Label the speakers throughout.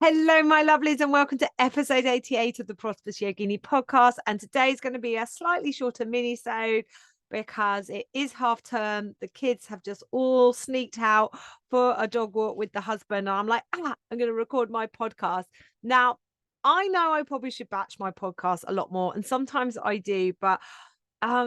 Speaker 1: Hello, my lovelies, and welcome to episode 88 of the Prosperous Yogini Podcast. And today's going to be a slightly shorter mini-sode because it is half term. The kids have just all sneaked out for a dog walk with the husband. And I'm like, I'm going to record my podcast. Now, I know I probably should batch my podcast a lot more, and sometimes I do, but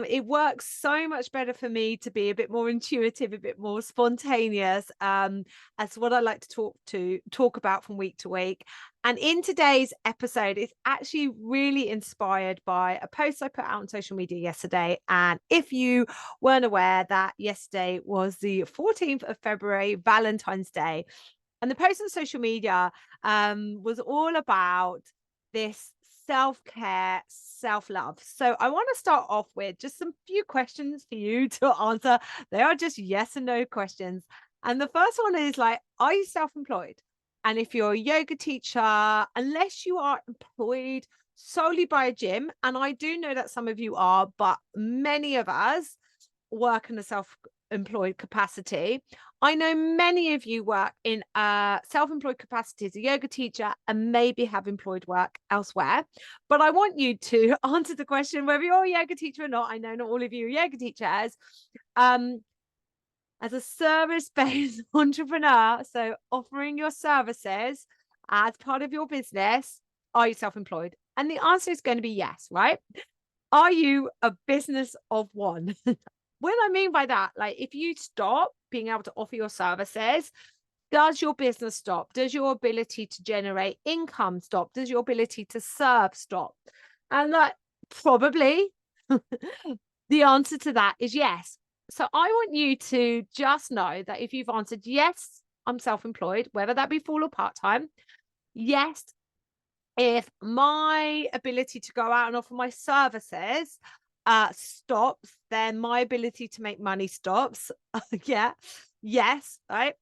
Speaker 1: it works so much better for me to be a bit more intuitive, a bit more spontaneous, as what I like to talk about from week to week. And in today's episode, it's actually really inspired by a post I put out on social media yesterday. And if you weren't aware, that yesterday was the 14th of February, Valentine's Day. And the post on social media was all about this self-care, self-love. So I want to start off with just some few questions for you to answer. They are just yes and no questions. And the first one is like, are you self-employed? And if you're a yoga teacher, unless you are employed solely by a gym, and I do know that some of you are, but many of us work in a self-employed capacity. I know many of you work in a self-employed capacity as a yoga teacher and maybe have employed work elsewhere. But I want you to answer the question whether you're a yoga teacher or not. I know not all of you are yoga teachers. As a service-based entrepreneur, so offering your services as part of your business, are you self-employed? And the answer is going to be yes, right? Are you a business of one? What I mean by that, like if you stop being able to offer your services, does your business stop? Does your ability to generate income stop? Does your ability to serve stop? And like probably the answer to that is yes. So I want you to just know that if you've answered yes, I'm self-employed, whether that be full or part-time, yes, if my ability to go out and offer my services stops, then my ability to make money stops. Yeah. Yes. Right.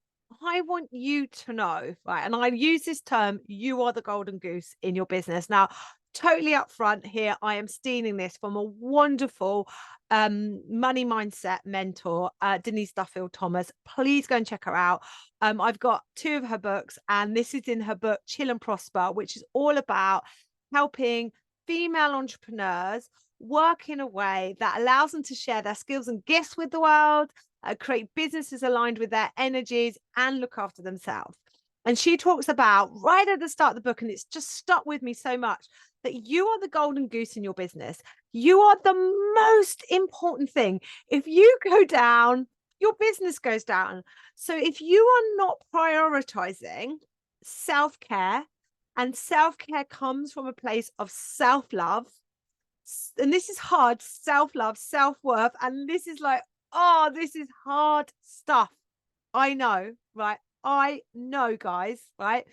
Speaker 1: I want you to know, right? And I use this term, you are the golden goose in your business. Now, totally upfront here, I am stealing this from a wonderful money mindset mentor, Denise Duffield Thomas. Please go and check her out. I've got 2 of her books, and this is in her book, Chill and Prosper, which is all about helping female entrepreneurs work in a way that allows them to share their skills and gifts with the world, create businesses aligned with their energies, and look after themselves. And she talks about right at the start of the book, and it's just stuck with me so much, that you are the golden goose in your business. You are the most important thing. If you go down, your business goes down. So if you are not prioritizing self-care, and self-care comes from a place of self-love, and this is hard, self-love, self-worth, and this is like, oh, this is hard stuff. I know, right? I know, guys, right?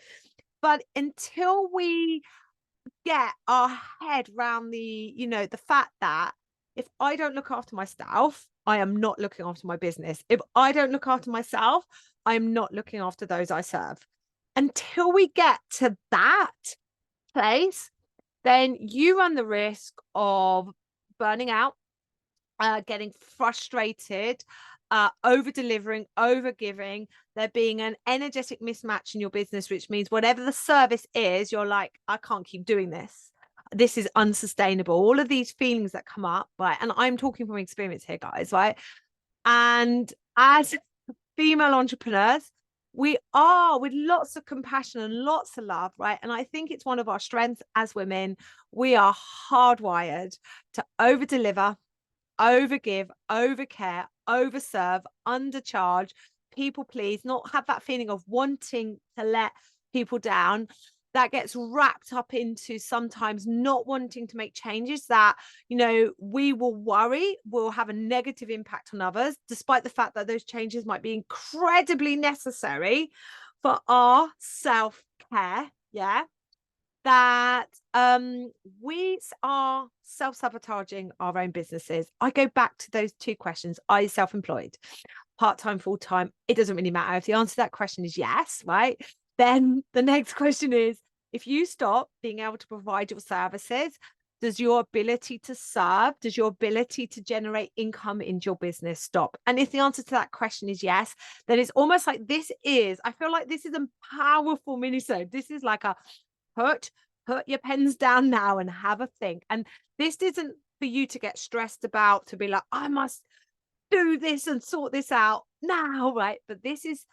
Speaker 1: But until we get our head around the fact that if I don't look after myself, I am not looking after my business. If I don't look after myself, I am not looking after those I serve. Until we get to that place, then you run the risk of burning out, getting frustrated, over delivering, over giving, there being an energetic mismatch in your business, which means whatever the service is, you're like, I can't keep doing this. This is unsustainable. All of these feelings that come up, right? And I'm talking from experience here, guys, right? And as female entrepreneurs, we are with lots of compassion and lots of love, right? And I think it's one of our strengths as women. We are hardwired to over deliver, overgive, overcare, overserve, undercharge, people please, not have that feeling of wanting to let people down. That gets wrapped up into sometimes not wanting to make changes that, we will worry will have a negative impact on others, despite the fact that those changes might be incredibly necessary for our self-care. Yeah. That we are self-sabotaging our own businesses. I go back to those 2 questions. Are you self-employed? Part-time, full-time? It doesn't really matter. If the answer to that question is yes, right? Then the next question is, if you stop being able to provide your services, Does your ability to serve, does your ability to generate income into your business stop? And if the answer to that question is yes, then it's almost like I feel like this is a powerful mini-sode. This is like a put your pens down now and have a think. And this isn't for you to get stressed about, to be like, I must do this and sort this out now, right? But this is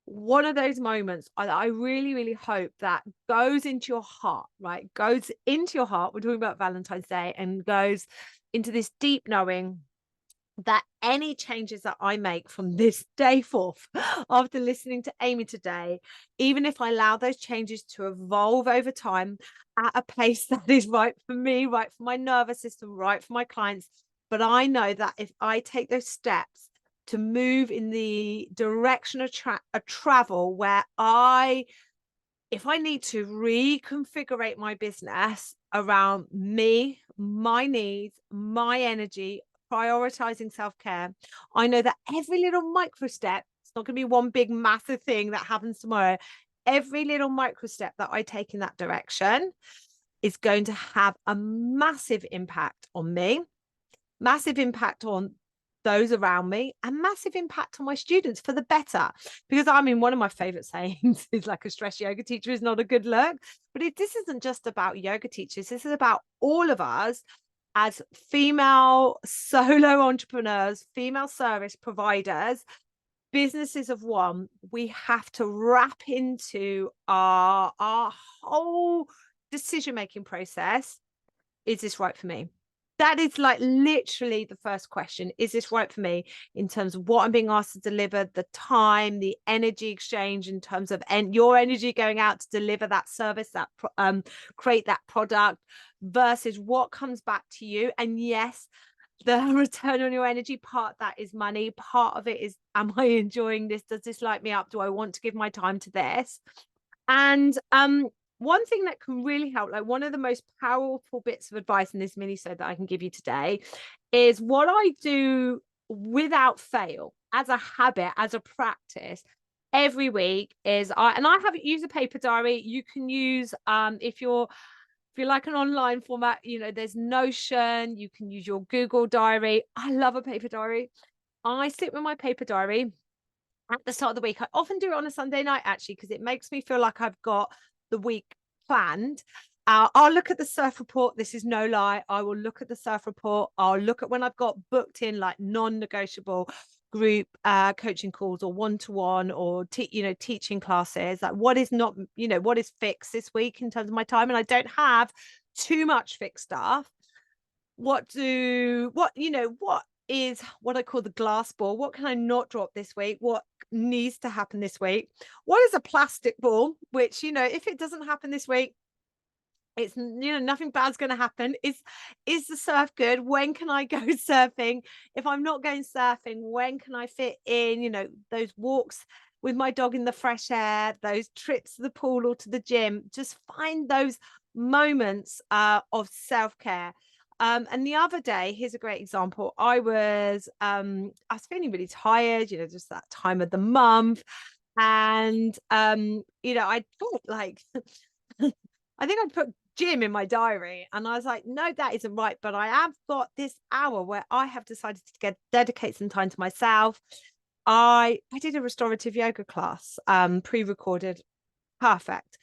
Speaker 1: one of those moments I really, really hope that goes into your heart, right? Goes into your heart. We're talking about Valentine's Day, and goes into this deep knowing that any changes that I make from this day forth, after listening to Amy today, even if I allow those changes to evolve over time at a pace that is right for me, right for my nervous system, right for my clients, but I know that if I take those steps to move in the direction of travel where if I need to reconfigure my business around me, my needs, my energy, prioritizing self-care, I know that every little micro step, it's not going to be one big massive thing that happens tomorrow. Every little micro step that I take in that direction is going to have a massive impact on me, massive impact on those around me, and massive impact on my students for the better. Because I mean, one of my favorite sayings is like, a stress yoga teacher is not a good look. But this isn't just about yoga teachers. This is about all of us as female solo entrepreneurs, female service providers, businesses of one. We have to wrap into our whole decision-making process. Is this right for me? That is like literally the first question. Is this right for me in terms of what I'm being asked to deliver, the time, the energy exchange in terms of your energy going out to deliver that service, that create that product, versus what comes back to you? And yes, the return on your energy part, that is money. Part of it is, am I enjoying this? Does this light me up? Do I want to give my time to this? And one thing that can really help, like one of the most powerful bits of advice in this mini-sode that I can give you today, is what I do without fail, as a habit, as a practice, every week is I haven't used a paper diary. You can use if you're like an online format, there's Notion, you can use your Google diary. I love a paper diary. I sit with my paper diary at the start of the week. I often do it on a Sunday night, actually, because it makes me feel like I've got the week planned. I'll look at the surf report. This is no lie. I will look at the surf report. I'll look at when I've got booked in like non-negotiable group coaching calls, or one-to-one, or teaching classes. Like what is not, what is fixed this week in terms of my time. And I don't have too much fixed stuff. What is what I call the glass ball? What can I not drop this week? What needs to happen this week? What is a plastic ball? Which, if it doesn't happen this week, it's, nothing bad's going to happen. Is the surf good? When can I go surfing? If I'm not going surfing, when can I fit in, those walks with my dog in the fresh air, those trips to the pool or to the gym? Just find those moments of self-care. And the other day, here's a great example. I was feeling really tired, just that time of the month. And, I thought like, I think I'd put gym in my diary, and I was like, no, that isn't right. But I have got this hour where I have decided to dedicate some time to myself. I did a restorative yoga class, pre-recorded, perfect.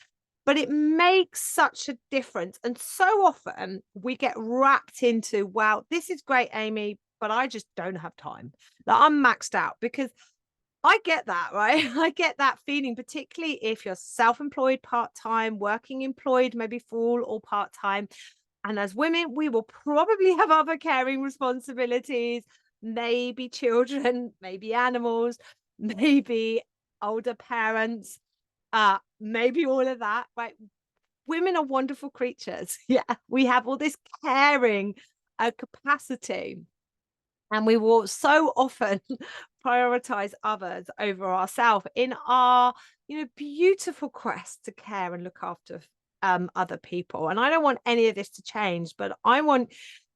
Speaker 1: But it makes such a difference. And so often we get wrapped into, wow, this is great, Amy, but I just don't have time. Like, I'm maxed out. Because I get that, right? I get that feeling, particularly if you're self-employed, part-time, working employed, maybe full or part-time. And as women, we will probably have other caring responsibilities, maybe children, maybe animals, maybe older parents, maybe all of that, right? Women are wonderful creatures. Yeah, we have all this caring capacity. And we will so often prioritize others over ourselves in our, beautiful quest to care and look after other people. And I don't want any of this to change, but I want,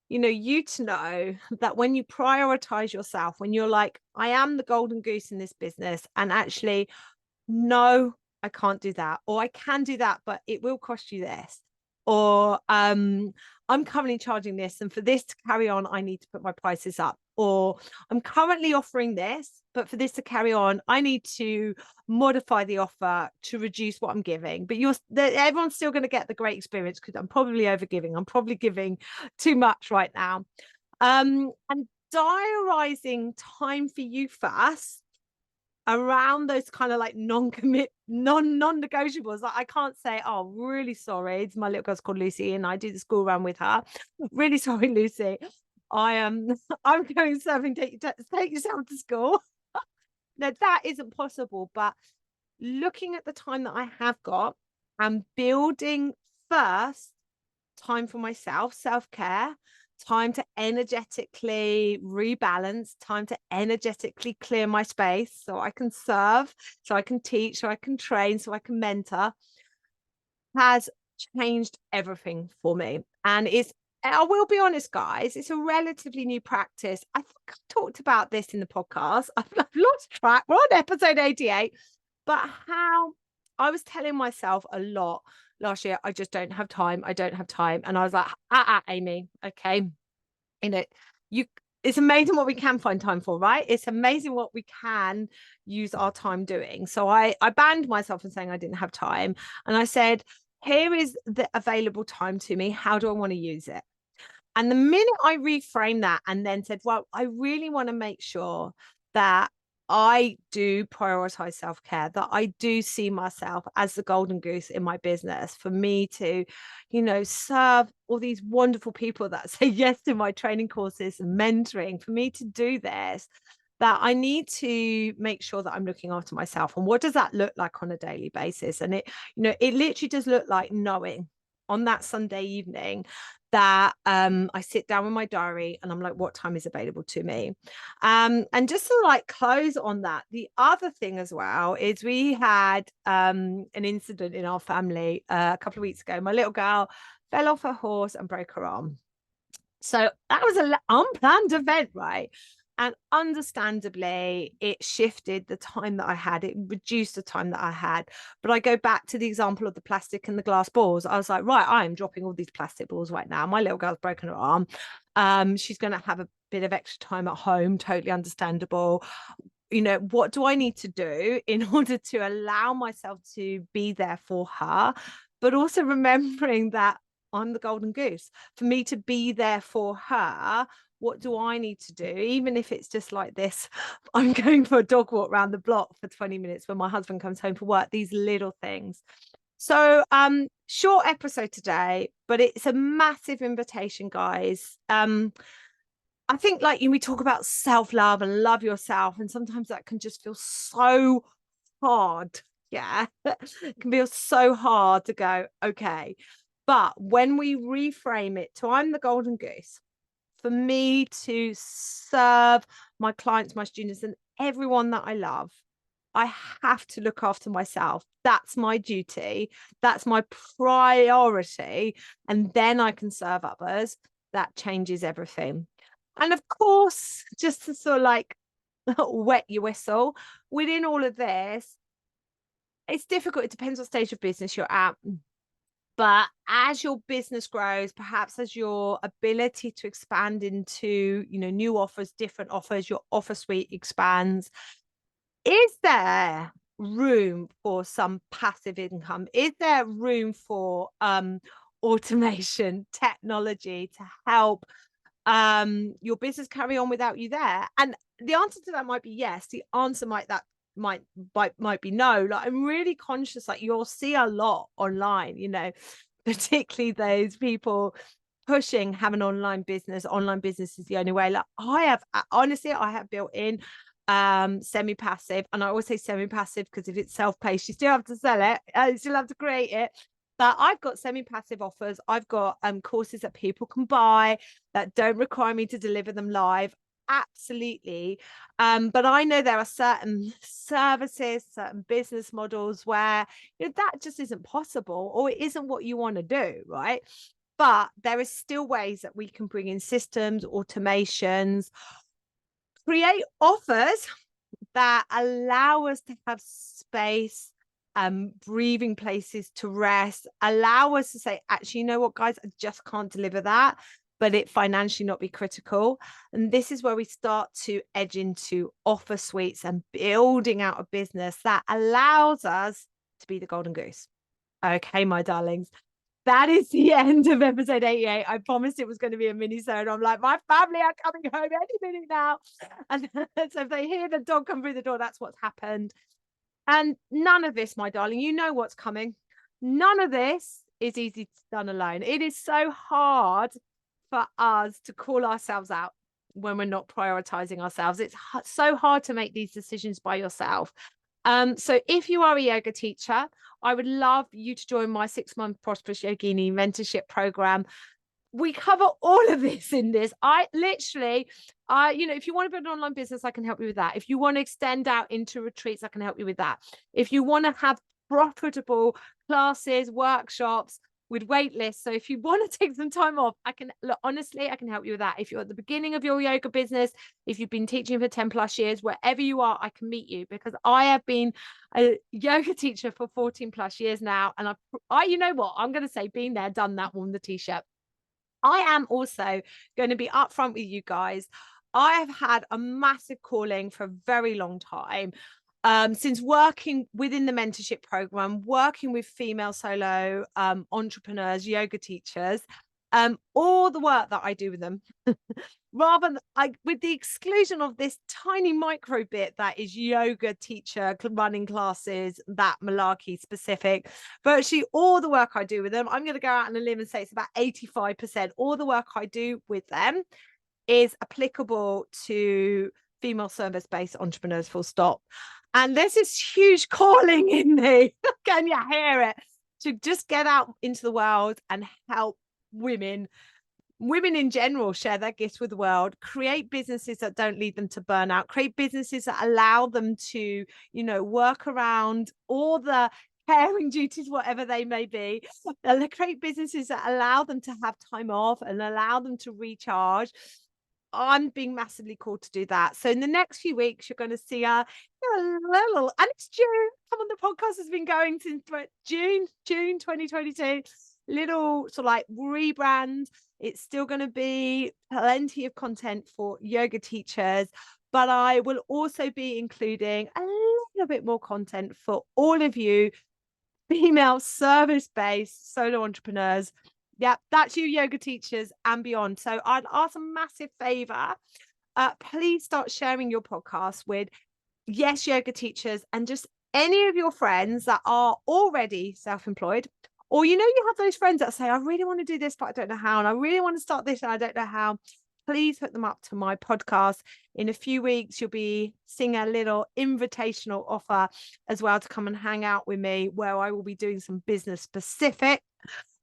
Speaker 1: you to know that when you prioritize yourself, when you're like, I am the golden goose in this business, and actually, no, I can't do that, or I can do that, but it will cost you this. Or I'm currently charging this, and for this to carry on, I need to put my prices up. Or I'm currently offering this, but for this to carry on, I need to modify the offer to reduce what I'm giving. But everyone's still going to get the great experience because I'm probably overgiving. I'm probably giving too much right now. And diarising time for you first around those kind of like non-negotiables. Like I can't say, oh, really sorry. My little girl's called Lucy and I do the school run with her. Really sorry, Lucy. I am I'm going surfing, take yourself to school. No, that isn't possible. But looking at the time that I have got and building first time for myself, self-care, time to energetically rebalance, time to energetically clear my space so I can serve, so I can teach, so I can train, so I can mentor, has changed everything for me. And I will be honest, guys, it's a relatively new practice. I think I've talked about this in the podcast. I've lost track. We're on episode 88, but how I was telling myself a lot last year, I just don't have time. I don't have time. And I was like, Amy, okay. It's amazing what we can find time for, right? It's amazing what we can use our time doing. So I banned myself from saying I didn't have time. And I said, here is the available time to me. How do I want to use it? And the minute I reframed that and then said, well, I really want to make sure that I do prioritize self-care, that I do see myself as the golden goose in my business, for me to, serve all these wonderful people that say yes to my training courses and mentoring, for me to do this, that I need to make sure that I'm looking after myself. And what does that look like on a daily basis? And it literally does look like knowing on that Sunday evening that I sit down with my diary and I'm like, what time is available to me? And just to like close on that, the other thing as well is we had an incident in our family a couple of weeks ago. My little girl fell off her horse and broke her arm. So that was an unplanned event, right? And understandably, it shifted the time that I had. It reduced the time that I had. But I go back to the example of the plastic and the glass balls. I was like, right, I am dropping all these plastic balls right now. My little girl's broken her arm. She's going to have a bit of extra time at home. Totally understandable. What do I need to do in order to allow myself to be there for her? But also remembering that I'm the golden goose. For me to be there for her, what do I need to do? Even if it's just like this, I'm going for a dog walk around the block for 20 minutes when my husband comes home from work, these little things. So short episode today, but it's a massive invitation, guys. I think we talk about self-love and love yourself, and sometimes that can just feel so hard. Yeah, it can feel so hard to go, okay. But when we reframe it to I'm the golden goose, for me to serve my clients, my students, and everyone that I love, I have to look after myself. That's my duty. That's my priority. And then I can serve others. That changes everything. And of course, just to sort of wet your whistle, within all of this, it's difficult. It depends what stage of business you're at. But as your business grows, perhaps as your ability to expand into, new offers, different offers, your offer suite expands, is there room for some passive income? Is there room for automation, technology to help your business carry on without you there? And the answer to that might be yes. The answer might be no. I'm really conscious, you'll see a lot online, particularly those people pushing have an online business. Online business is the only way. I have built in semi-passive, and I always say semi-passive because if it's self-paced, you still have to sell it, you still have to create it. But I've got semi-passive offers. I've got courses that people can buy that don't require me to deliver them live. Absolutely. But I know there are certain services, certain business models where that just isn't possible, or it isn't what you want to do, right? But there is still ways that we can bring in systems, automations, create offers that allow us to have space breathing places to rest, allow us to say, actually, you know what, guys, I just can't deliver that, but it financially not be critical. And this is where we start to edge into offer suites and building out a business that allows us to be the golden goose. Okay, my darlings. That is the end of episode 88. I promised it was going to be a mini-sode. I'm like, my family are coming home any minute now. And so if they hear the dog come through the door, that's what's happened. And none of this, my darling, you know what's coming. None of this is easy done alone. It is so hard for us to call ourselves out when we're not prioritizing ourselves. It's so hard to make these decisions by yourself. So if you are a yoga teacher, I would love you to join my 6-month Prosperous Yogini mentorship program. We cover all of this in this. If you want to build an online business, I can help you with that. If you want to extend out into retreats, I can help you with that. If you want to have profitable classes, workshops with wait lists. So if you want to take some time off, I can help you with that. If you're at the beginning of your yoga business, if you've been teaching for 10 plus years, wherever you are, I can meet you, because I have been a yoga teacher for 14 plus years now. And you know what, I'm going to say, been there, done that, worn the t-shirt. I am also going to be upfront with you guys. I have had a massive calling for a very long time. Since working within the mentorship program, working with female solo entrepreneurs, yoga teachers, all the work that I do with them, with the exclusion of this tiny micro bit that is yoga teacher running classes, that malarkey specific, virtually all the work I do with them, I'm going to go out on a limb and say it's about 85%. All the work I do with them is applicable to female service-based entrepreneurs, full stop. And there's this huge calling in me, can you hear it, to just get out into the world and help women in general share their gifts with the world, create businesses that don't lead them to burnout, create businesses that allow them to, work around all the caring duties, whatever they may be, create businesses that allow them to have time off and allow them to recharge. I'm being massively called to do that. So in the next few weeks, you're going to see a little, and it's June. Come on, the podcast has been going since June 2022. Little sort of like rebrand. It's still going to be plenty of content for yoga teachers, but I will also be including a little bit more content for all of you female service-based solo entrepreneurs. Yeah, that's you yoga teachers and beyond. So I'd ask a massive favor. Please start sharing your podcast with yoga teachers and just any of your friends that are already self-employed, or you have those friends that say, I really want to do this, but I don't know how, and I really want to start this and I don't know how. Please hook them up to my podcast. In a few weeks, you'll be seeing a little invitational offer as well to come and hang out with me, where I will be doing some business specific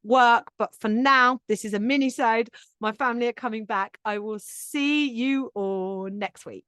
Speaker 1: work. But for now, this is a mini-sode. My family are coming back. I will see you all next week.